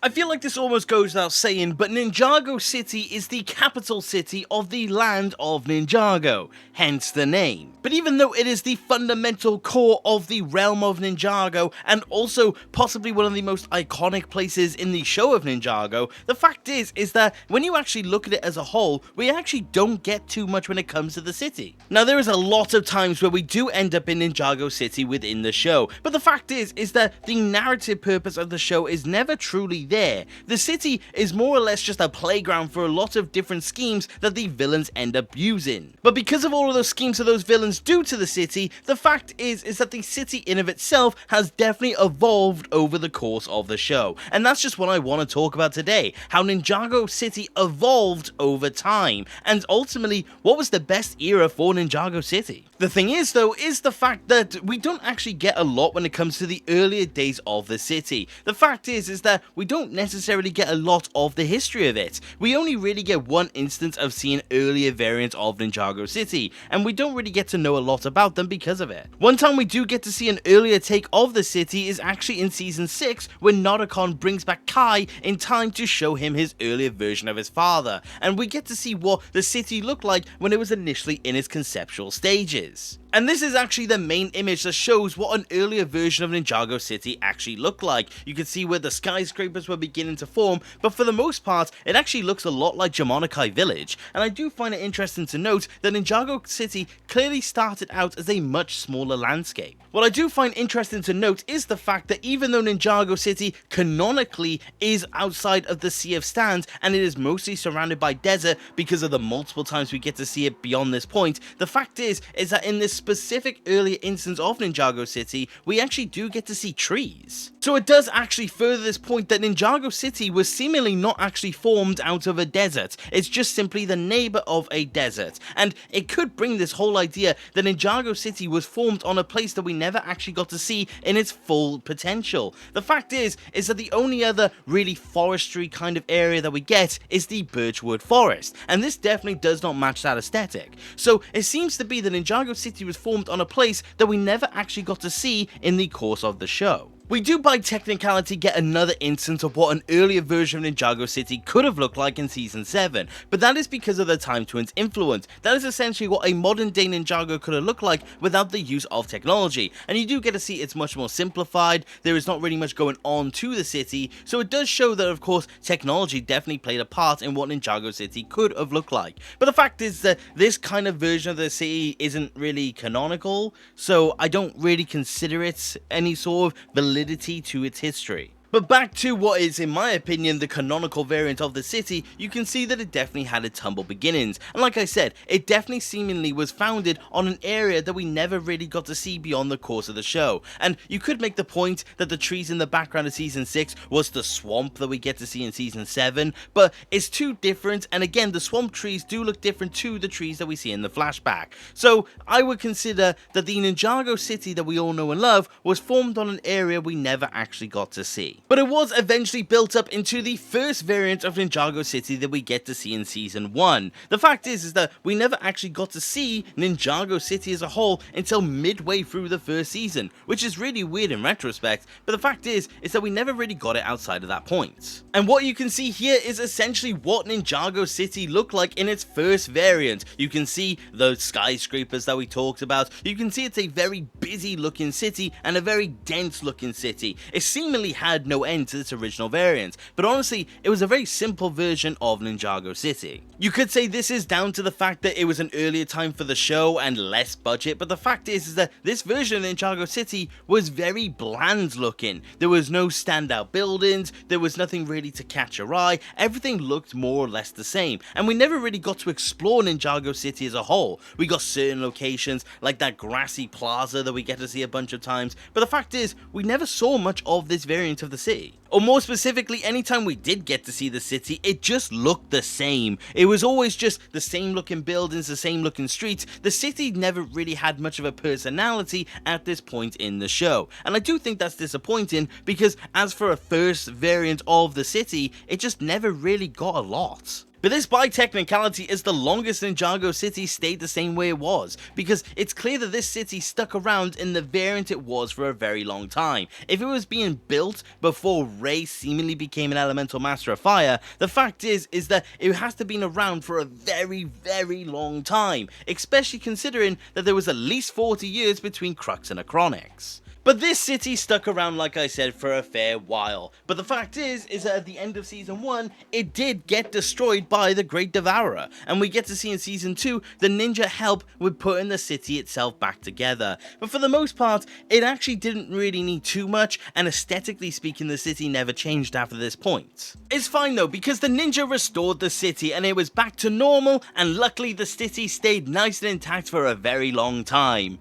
I feel like this almost goes without saying, but Ninjago City is the capital city of the land of Ninjago, hence the name. But even though it is the fundamental core of the realm of Ninjago, and also possibly one of the most iconic places in the show of Ninjago, the fact is that when you actually look at it as a whole, we actually don't get too much when it comes to the city. Now there is a lot of times where we do end up in Ninjago City within the show, but the fact is that the narrative purpose of the show is never truly there. The city is more or less just a playground for a lot of different schemes that the villains end up using. But because of all of those schemes that those villains do to the city, the fact is that the city in of itself has definitely evolved over the course of the show. And that's just what I want to talk about today, how Ninjago City evolved over time, and ultimately what was the best era for Ninjago City. The thing is though, is the fact that we don't actually get a lot when it comes to the earlier days of the city. The fact is that we don't necessarily get a lot of the history of it. We only really get one instance of seeing earlier variants of Ninjago City, and we don't really get to know a lot about them because of it. One time we do get to see an earlier take of the city is actually in season 6, when Narukon brings back Kai in time to show him his earlier version of his father, and we get to see what the city looked like when it was initially in its conceptual stages. And this is actually the main image that shows what an earlier version of Ninjago City actually looked like. You can see where the skyscrapers were beginning to form, but for the most part, it actually looks a lot like Jamonokai Village. And I do find it interesting to note that Ninjago City clearly started out as a much smaller landscape. What I do find interesting to note is the fact that even though Ninjago City canonically is outside of the Sea of Stands, and it is mostly surrounded by desert because of the multiple times we get to see it beyond this point, the fact is that in this specific earlier instance of Ninjago City, we actually do get to see trees. So it does actually further this point that Ninjago City was seemingly not actually formed out of a desert, it's just simply the neighbor of a desert, and it could bring this whole idea that Ninjago City was formed on a place that we never actually got to see in its full potential. The fact is that the only other really forestry kind of area that we get is the Birchwood Forest, and this definitely does not match that aesthetic. So it seems to be that Ninjago City was formed on a place that we never actually got to see in the course of the show. We do by technicality get another instance of what an earlier version of Ninjago City could have looked like in Season 7, but that is because of the Time Twins influence. That is essentially what a modern day Ninjago could have looked like without the use of technology, and you do get to see it's much more simplified, there is not really much going on to the city, so it does show that of course technology definitely played a part in what Ninjago City could have looked like. But the fact is that this kind of version of the city isn't really canonical, so I don't really consider it any sort of validity to its history. But back to what is, in my opinion, the canonical variant of the city, you can see that it definitely had its humble beginnings, and like I said, it definitely seemingly was founded on an area that we never really got to see beyond the course of the show. And you could make the point that the trees in the background of Season 6 was the swamp that we get to see in Season 7, but it's too different, and again, the swamp trees do look different to the trees that we see in the flashback. So I would consider that the Ninjago City that we all know and love was formed on an area we never actually got to see. But it was eventually built up into the first variant of Ninjago City that we get to see in Season 1. The fact is that we never actually got to see Ninjago City as a whole until midway through the first season, which is really weird in retrospect, but the fact is that we never really got it outside of that point. And what you can see here is essentially what Ninjago City looked like in its first variant. You can see the skyscrapers that we talked about, you can see it's a very busy looking city and a very dense looking city. It seemingly had no end to this original variant, but honestly, it was a very simple version of Ninjago City. You could say this is down to the fact that it was an earlier time for the show and less budget, but the fact is that this version of Ninjago City was very bland looking. There was no standout buildings, there was nothing really to catch your eye, everything looked more or less the same, and we never really got to explore Ninjago City as a whole. We got certain locations, like that grassy plaza that we get to see a bunch of times, but the fact is, we never saw much of this variant of the city. Or more specifically, anytime we did get to see the city, it just looked the same. It was always just the same looking buildings, the same looking streets. The city never really had much of a personality at this point in the show. And I do think that's disappointing because as for a first variant of the city, it just never really got a lot. But this by technicality is the longest Ninjago city stayed the same way it was, because it's clear that this city stuck around in the variant it was for a very long time. If it was being built before Rei seemingly became an elemental master of fire, the fact is that it has to have been around for a very long time, especially considering that there was at least 40 years between Crux and Achronix. But this city stuck around, like I said, for a fair while. But the fact is that at the end of Season 1, it did get destroyed by the Great Devourer. And we get to see in Season 2, the ninja help with putting the city itself back together. But for the most part, it actually didn't really need too much, and aesthetically speaking, the city never changed after this point. It's fine though, because the ninja restored the city and it was back to normal, and luckily the city stayed nice and intact for a very long time.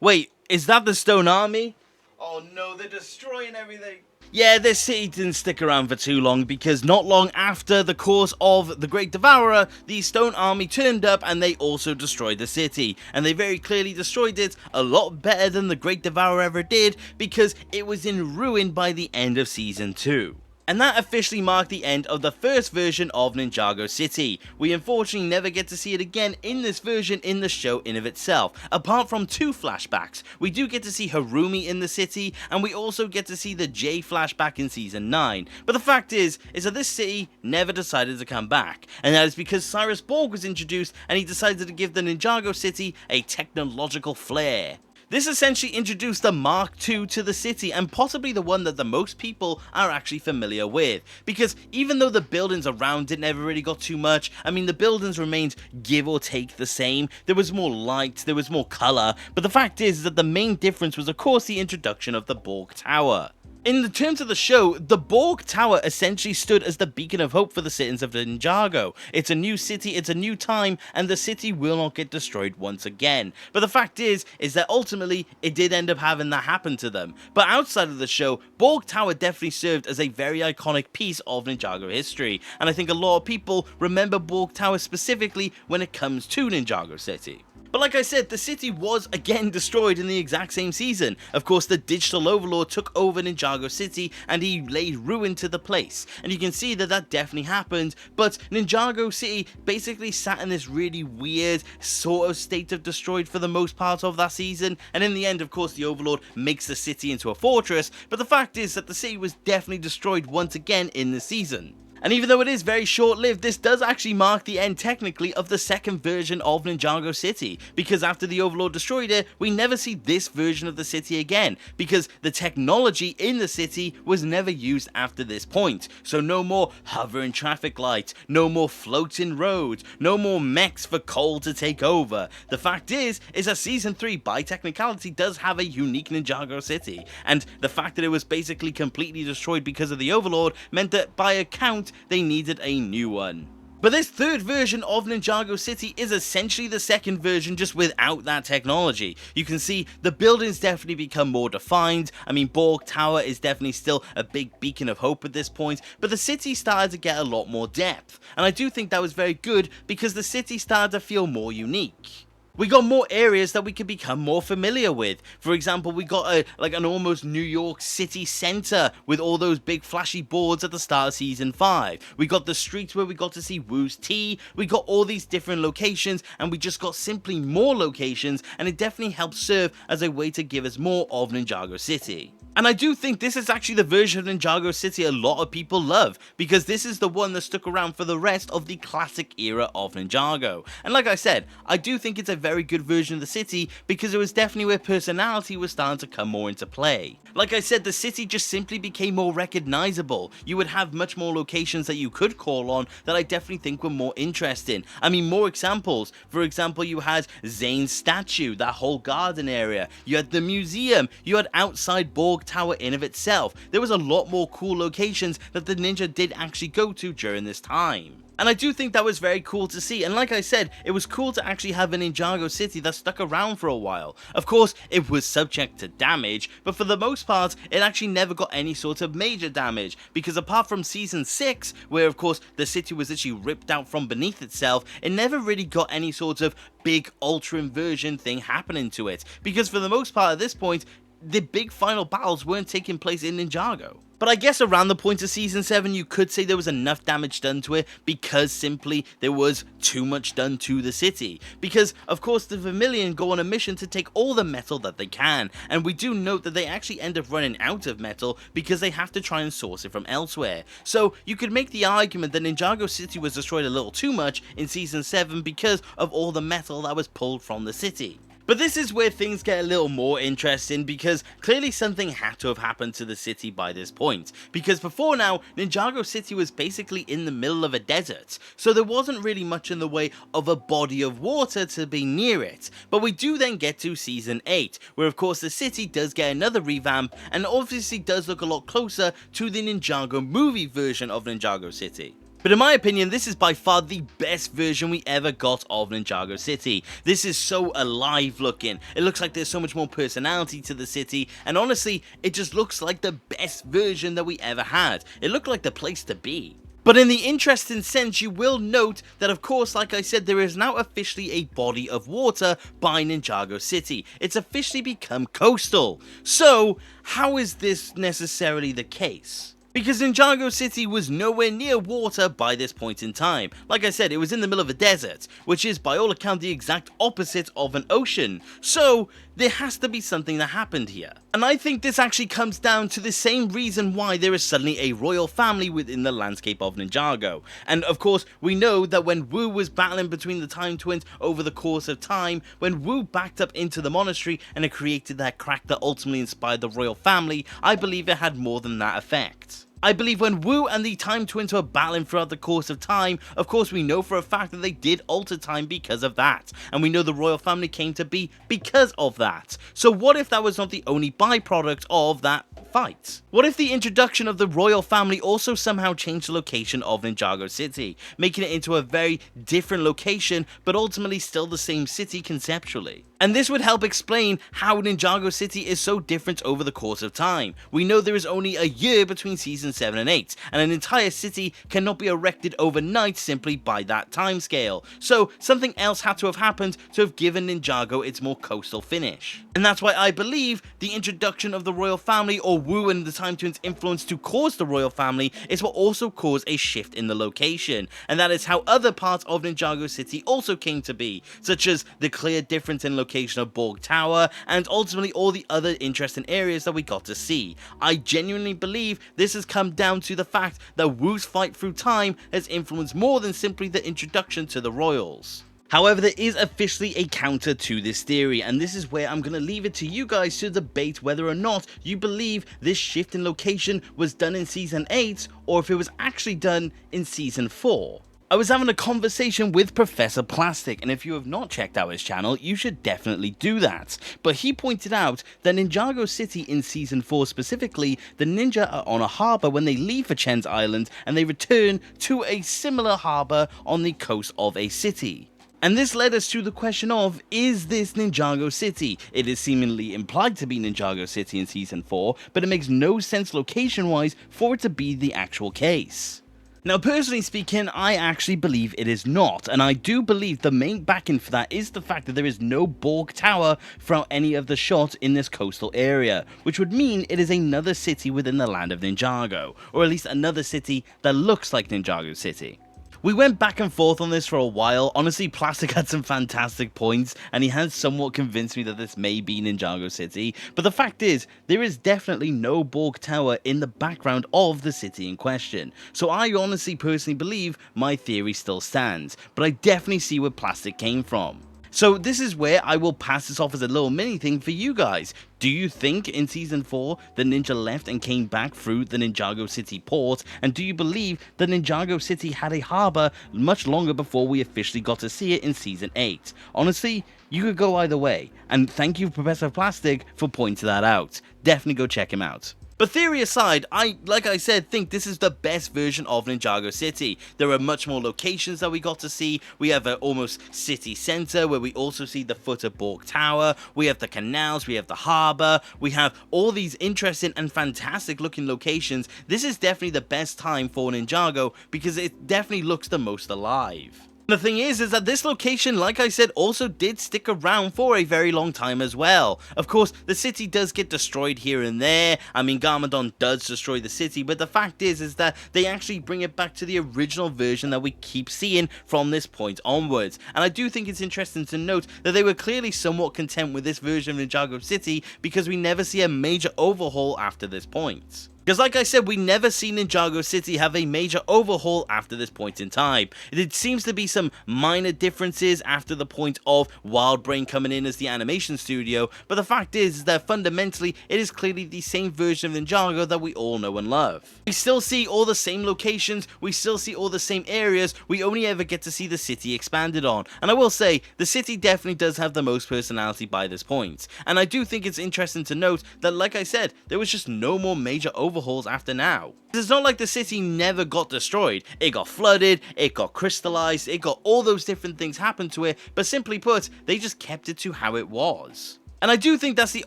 Wait, is that the Stone Army? Oh no, they're destroying everything. Yeah, this city didn't stick around for too long, because not long after the course of the Great Devourer, the Stone Army turned up and they also destroyed the city. And they very clearly destroyed it a lot better than the Great Devourer ever did, because it was in ruin by the end of Season 2. And that officially marked the end of the first version of Ninjago City. We unfortunately never get to see it again in this version in the show in of itself, apart from 2 flashbacks. We do get to see Harumi in the city, and we also get to see the J flashback in Season 9. But the fact is that this city never decided to come back, and that is because Cyrus Borg was introduced and he decided to give the Ninjago City a technological flair. This essentially introduced the Mark II to the city, and possibly the one that the most people are actually familiar with. Because even though the buildings around it never really got too much, I mean the buildings remained give or take the same, there was more light, there was more colour, but the fact is that the main difference was of course the introduction of the Borg Tower. In the terms of the show, the Borg Tower essentially stood as the beacon of hope for the citizens of Ninjago. It's a new city, it's a new time, and the city will not get destroyed once again. But the fact is that ultimately, it did end up having that happen to them. But outside of the show, Borg Tower definitely served as a very iconic piece of Ninjago history, and I think a lot of people remember Borg Tower specifically when it comes to Ninjago City. But like I said, the city was again destroyed in the exact same season. Of course, the digital overlord took over Ninjago City and he laid ruin to the place. And you can see that that definitely happened, but Ninjago City basically sat in this really weird sort of state of destroyed for the most part of that season. And in the end, of course, the overlord makes the city into a fortress, but the fact is that the city was definitely destroyed once again in the season. And even though it is very short-lived, this does actually mark the end technically of the second version of Ninjago City, because after the Overlord destroyed it, we never see this version of the city again, because the technology in the city was never used after this point. So no more hovering traffic lights, no more floating roads, no more mechs for Cole to take over. The fact is that Season 3 by technicality does have a unique Ninjago City, and the fact that it was basically completely destroyed because of the Overlord meant that by account they needed a new one. But this third version of Ninjago City is essentially the second version, just without that technology. You can see the buildings definitely become more defined. I mean, Borg Tower is definitely still a big beacon of hope at this point, but the city started to get a lot more depth. And I do think that was very good, because the city started to feel more unique. We got more areas that we could become more familiar with. For example, we got an almost New York City center with all those big flashy boards at the start of Season 5. We got the streets where we got to see Wu's tea. We got all these different locations, and we just got simply more locations, and it definitely helped serve as a way to give us more of Ninjago City. And I do think this is actually the version of Ninjago City a lot of people love, because this is the one that stuck around for the rest of the classic era of Ninjago. And like I said, I do think it's a very good version of the city, because it was definitely where personality was starting to come more into play. Like I said, the city just simply became more recognizable. You would have much more locations that you could call on that I definitely think were more interesting. I mean, more examples. For example, you had Zane's statue, that whole garden area. You had the museum. You had outside Borg Tower in of itself. There was a lot more cool locations that the ninja did actually go to during this time. And I do think that was very cool to see, and like I said, it was cool to actually have a Ninjago City that stuck around for a while. Of course, it was subject to damage, but for the most part, it actually never got any sort of major damage, because apart from Season 6, where of course the city was literally ripped out from beneath itself, it never really got any sort of big ultra inversion thing happening to it, because for the most part at this point, the big final battles weren't taking place in Ninjago. But I guess around the point of Season 7 you could say there was enough damage done to it because simply there was too much done to the city. Because of course the Vermilion go on a mission to take all the metal that they can, and we do note that they actually end up running out of metal because they have to try and source it from elsewhere. So you could make the argument that Ninjago City was destroyed a little too much in Season 7 because of all the metal that was pulled from the city. But this is where things get a little more interesting, because clearly something had to have happened to the city by this point. Because before now, Ninjago City was basically in the middle of a desert, so there wasn't really much in the way of a body of water to be near it. But we do then get to Season 8, where of course the city does get another revamp, and obviously does look a lot closer to the Ninjago movie version of Ninjago City. But in my opinion, this is by far the best version we ever got of Ninjago City. This is so alive looking, it looks like there's so much more personality to the city, and honestly, it just looks like the best version that we ever had. It looked like the place to be. But in the interesting sense, you will note that of course, like I said, there is now officially a body of water by Ninjago City. It's officially become coastal. So, how is this necessarily the case? Because Ninjago City was nowhere near water by this point in time. Like I said, it was in the middle of a desert, which is by all accounts the exact opposite of an ocean. So, there has to be something that happened here. And I think this actually comes down to the same reason why there is suddenly a royal family within the landscape of Ninjago. And of course, we know that when Wu was battling between the Time Twins over the course of time, when Wu backed up into the monastery and it created that crack that ultimately inspired the royal family, I believe it had more than that effect. I believe when Wu and the Time Twins were battling throughout the course of time, of course we know for a fact that they did alter time because of that, and we know the royal family came to be because of that. So what if that was not the only byproduct of that fight? What if the introduction of the royal family also somehow changed the location of Ninjago City, making it into a very different location, but ultimately still the same city conceptually? And this would help explain how Ninjago City is so different over the course of time. We know there is only a year between Season 7 and 8, and an entire city cannot be erected overnight simply by that timescale. So something else had to have happened to have given Ninjago its more coastal finish. And that's why I believe the introduction of the royal family, or Wu and the Time Twins' influence to cause the royal family, is what also caused a shift in the location. And that is how other parts of Ninjago City also came to be, such as the clear difference in location of Borg Tower, and ultimately all the other interesting areas that we got to see. I genuinely believe this has come down to the fact that Wu's fight through time has influenced more than simply the introduction to the royals. However, there is officially a counter to this theory, and this is where I'm going to leave it to you guys to debate whether or not you believe this shift in location was done in Season 8, or if it was actually done in Season 4. I was having a conversation with Professor Plastic, and if you have not checked out his channel, you should definitely do that. But he pointed out that Ninjago City in Season 4 specifically, the ninja are on a harbour when they leave for Chen's Island, and they return to a similar harbour on the coast of a city. And this led us to the question of, is this Ninjago City? It is seemingly implied to be Ninjago City in Season 4, but it makes no sense location-wise for it to be the actual case. Now, personally speaking, I actually believe it is not, and I do believe the main backing for that is the fact that there is no Borg Tower throughout any of the shots in this coastal area, which would mean it is another city within the land of Ninjago, or at least another city that looks like Ninjago City. We went back and forth on this for a while. Honestly, Plastic had some fantastic points, and he has somewhat convinced me that this may be Ninjago City, but the fact is, there is definitely no Borg Tower in the background of the city in question. So I honestly personally believe my theory still stands, but I definitely see where Plastic came from. So this is where I will pass this off as a little mini thing for you guys. Do you think in Season 4 the ninja left and came back through the Ninjago City port? And do you believe that Ninjago City had a harbour much longer before we officially got to see it in Season 8? Honestly, you could go either way. And thank you, Professor Plastic, for pointing that out. Definitely go check him out. But theory aside, like I said, think this is the best version of Ninjago City. There are much more locations that we got to see. We have an almost city center where we also see the foot of Borg Tower. We have the canals, we have the harbor. We have all these interesting and fantastic looking locations. This is definitely the best time for Ninjago because it definitely looks the most alive. The thing is that this location, like I said, also did stick around for a very long time as well. Of course, the city does get destroyed here and there. I mean, Garmadon does destroy the city, but the fact is that they actually bring it back to the original version that we keep seeing from this point onwards. And I do think it's interesting to note that they were clearly somewhat content with this version of Ninjago City because we never see a major overhaul after this point. Because like I said, we never see Ninjago City have a major overhaul after this point in time. It seems to be some minor differences after the point of WildBrain coming in as the animation studio, but the fact is that fundamentally it is clearly the same version of Ninjago that we all know and love. We still see all the same locations, we still see all the same areas, we only ever get to see the city expanded on. And I will say, the city definitely does have the most personality by this point. And I do think it's interesting to note that, like I said, there was just no more major overhauls after now. It's not like the city never got destroyed. It got flooded, it got crystallized, it got all those different things happen to it, but simply put, they just kept it to how it was. And I do think that's the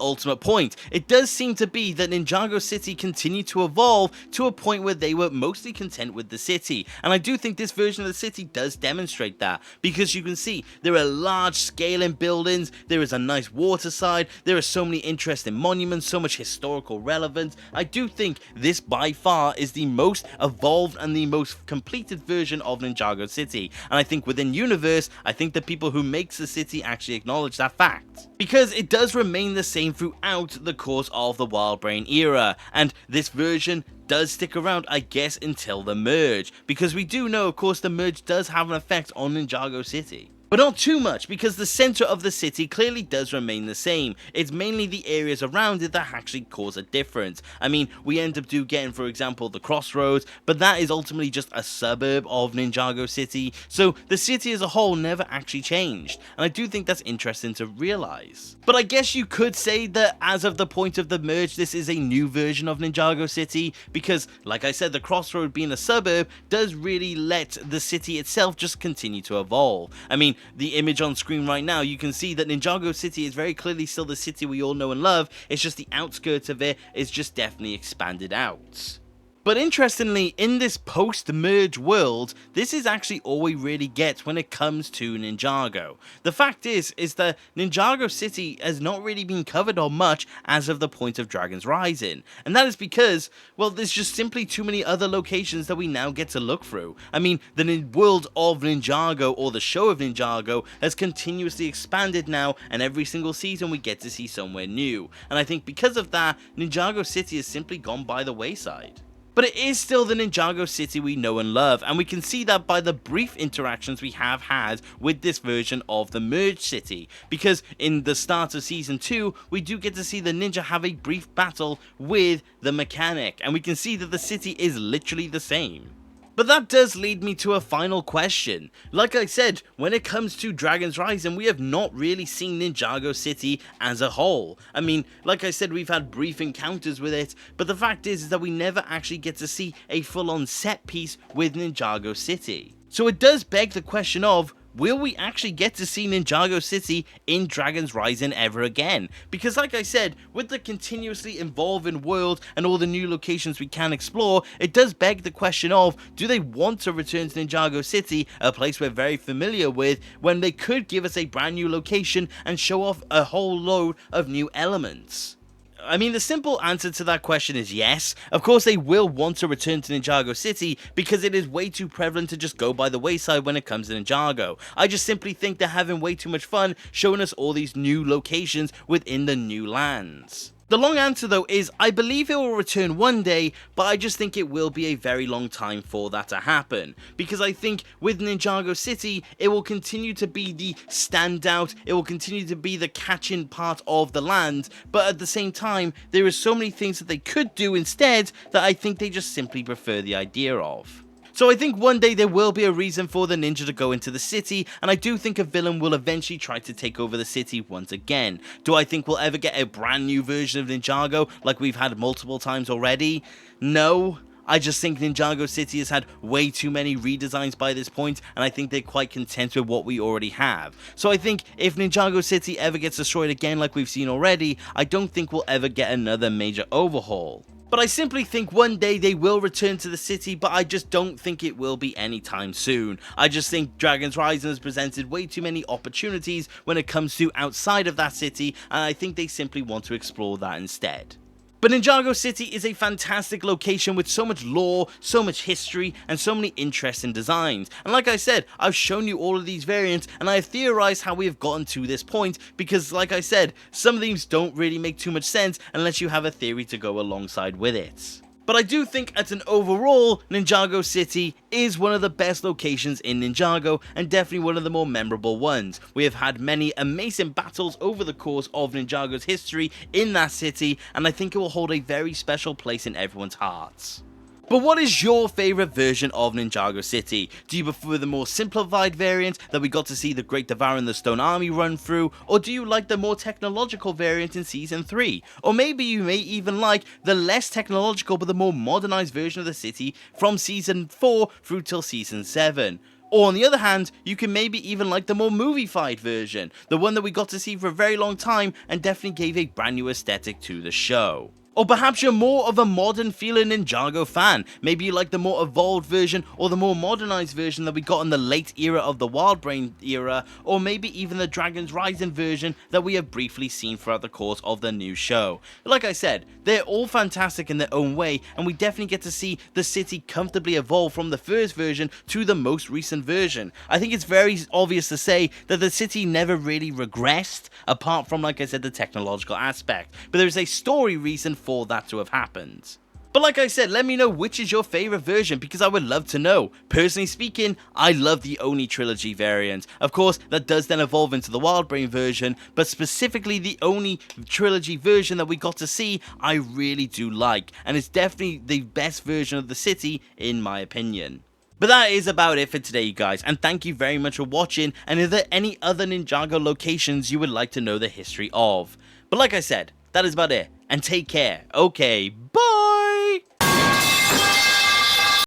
ultimate point. It does seem to be that Ninjago City continued to evolve to a point where they were mostly content with the city. And I do think this version of the city does demonstrate that, because you can see there are large scaling buildings, there is a nice water side, there are so many interesting monuments, so much historical relevance. I do think this by far is the most evolved and the most completed version of Ninjago City. And I think within universe, I think the people who makes the city actually acknowledge that fact. Because it does remain the same throughout the course of the WildBrain era, and this version does stick around, I guess, until the merge, because we do know, of course, the merge does have an effect on Ninjago City. But not too much, because the center of the city clearly does remain the same. It's mainly the areas around it that actually cause a difference. I mean, we end up getting, for example, the crossroads, but that is ultimately just a suburb of Ninjago City, so the city as a whole never actually changed, and I do think that's interesting to realize. But I guess you could say that as of the point of the merge, this is a new version of Ninjago City, because, like I said, the crossroad being a suburb does really let the city itself just continue to evolve. I mean, the image on screen right now, you can see that Ninjago City is very clearly still the city we all know and love, it's just the outskirts of it is just definitely expanded out. But interestingly, in this post-merge world, this is actually all we really get when it comes to Ninjago. The fact is that Ninjago City has not really been covered on much as of the point of Dragon's Rising. And that is because, well, there's just simply too many other locations that we now get to look through. I mean, the world of Ninjago, or the show of Ninjago, has continuously expanded now, and every single season we get to see somewhere new. And I think because of that, Ninjago City has simply gone by the wayside. But it is still the Ninjago City we know and love, and we can see that by the brief interactions we have had with this version of the Merged City, because in the start of Season 2, we do get to see the ninja have a brief battle with the mechanic, and we can see that the city is literally the same. But that does lead me to a final question. Like I said, when it comes to Dragon's Rising, we have not really seen Ninjago City as a whole. I mean, like I said, we've had brief encounters with it, but the fact is that we never actually get to see a full-on set piece with Ninjago City. So it does beg the question of, will we actually get to see Ninjago City in Dragon's Rising ever again? Because like I said, with the continuously evolving world and all the new locations we can explore, it does beg the question of, do they want to return to Ninjago City, a place we're very familiar with, when they could give us a brand new location and show off a whole load of new elements? I mean, the simple answer to that question is yes. Of course, they will want to return to Ninjago City because it is way too prevalent to just go by the wayside when it comes to Ninjago. I just simply think they're having way too much fun showing us all these new locations within the new lands. The long answer though is, I believe it will return one day, but I just think it will be a very long time for that to happen. Because I think with Ninjago City, it will continue to be the standout, it will continue to be the catching part of the land, but at the same time, there are so many things that they could do instead that I think they just simply prefer the idea of. So I think one day there will be a reason for the ninja to go into the city, and I do think a villain will eventually try to take over the city once again. Do I think we'll ever get a brand new version of Ninjago like we've had multiple times already? No. I just think Ninjago City has had way too many redesigns by this point, and I think they're quite content with what we already have. So I think if Ninjago City ever gets destroyed again like we've seen already, I don't think we'll ever get another major overhaul. But I simply think one day they will return to the city, but I just don't think it will be anytime soon. I just think Dragon's Rising has presented way too many opportunities when it comes to outside of that city, and I think they simply want to explore that instead. But Ninjago City is a fantastic location with so much lore, so much history, and so many interesting designs. And like I said, I've shown you all of these variants, and I have theorized how we have gotten to this point, because like I said, some of these don't really make too much sense unless you have a theory to go alongside with it. But I do think at an overall, Ninjago City is one of the best locations in Ninjago, and definitely one of the more memorable ones. We have had many amazing battles over the course of Ninjago's history in that city, and I think it will hold a very special place in everyone's hearts. But what is your favourite version of Ninjago City? Do you prefer the more simplified variant that we got to see the Great Devourer and the Stone Army run through, or do you like the more technological variant in Season 3? Or maybe you may even like the less technological but the more modernised version of the city from Season 4 through till Season 7. Or on the other hand, you can maybe even like the more movie-fied version, the one that we got to see for a very long time and definitely gave a brand new aesthetic to the show. Or perhaps you're more of a modern feeling Ninjago fan. Maybe you like the more evolved version or the more modernized version that we got in the late era of the Wild Brain era, or maybe even the Dragon's Rising version that we have briefly seen throughout the course of the new show. Like I said, they're all fantastic in their own way, and we definitely get to see the city comfortably evolve from the first version to the most recent version. I think it's very obvious to say that the city never really regressed, apart from, like I said, the technological aspect. But there's a story reason for that to have happened. But like I said, let me know which is your favourite version, because I would love to know. Personally speaking, I love the Oni Trilogy variant. Of course, that does then evolve into the Wild Brain version, but specifically the Oni Trilogy version that we got to see, I really do like, and it's definitely the best version of the city, in my opinion. But that is about it for today, you guys, and thank you very much for watching, and are there any other Ninjago locations you would like to know the history of? But like I said, that is about it, and take care. Okay, bye!